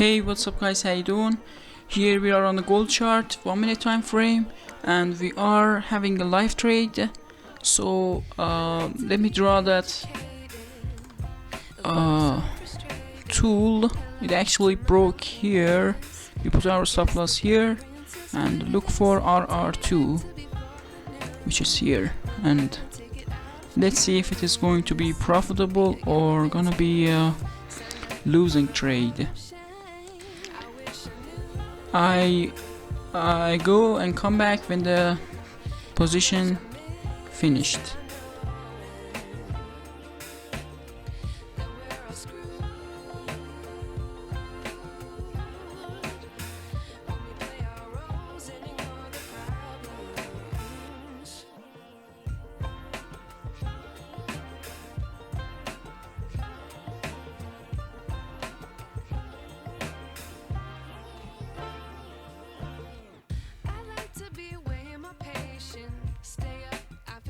Hey, what's up guys, how you doing? Here we are on the gold chart, 1 minute time frame, and we are having a live trade. So let me draw that tool. It actually broke here. We put our stop loss here and look for RR2, which is here, and let's see if it is going to be profitable or gonna be a losing trade. I go and come back when the position finished.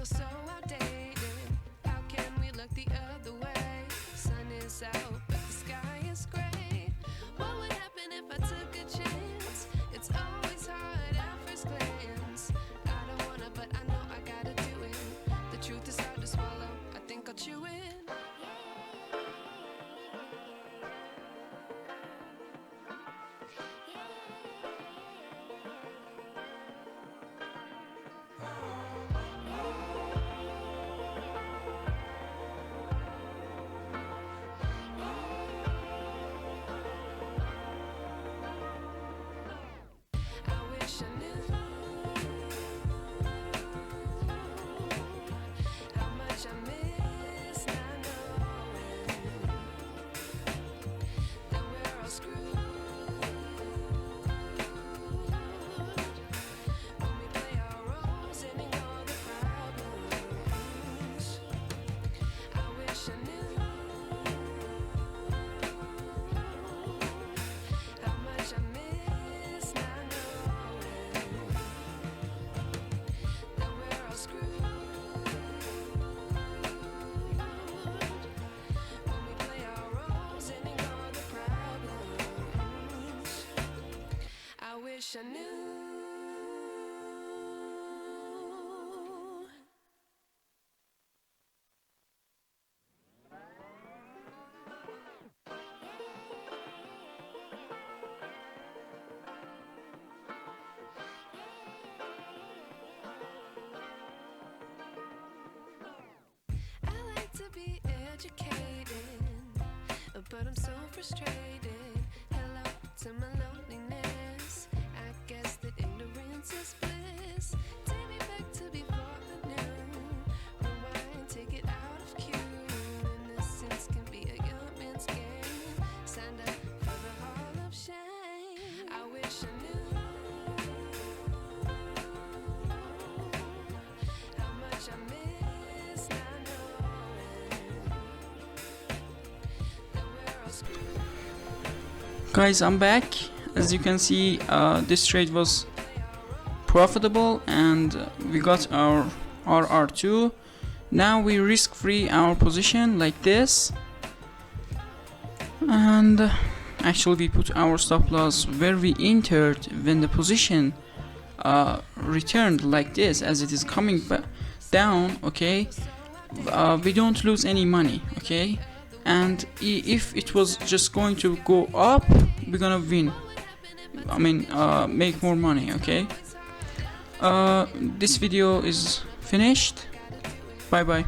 So outdated. How can we look the other way? Sun is out, but the sky is gray. What would happen if I took a chance? It's always hard at first glance. I don't wanna, but I know I gotta do it. The truth is hard to swallow. I think I'll chew it. I knew. I like to be educated, but I'm so frustrated. Hello to my loneliness. I guess that ignorance is bliss. Take me back to before I knew. Rewind, take it out of cue. Innocence can be a young man's game. Signed up for the hall of shame. I wish I knew how much I miss not knowing that we're all screwed. Guys, I'm back. As you can see, this trade was profitable and we got our RR2. Now we risk free our position like this, and actually we put our stop loss where we entered when the position returned like this, as it is coming down. Okay, we don't lose any money. Okay, and if it was just going to go up, we're gonna win. I mean, make more money. Okay, this video is finished. Bye bye.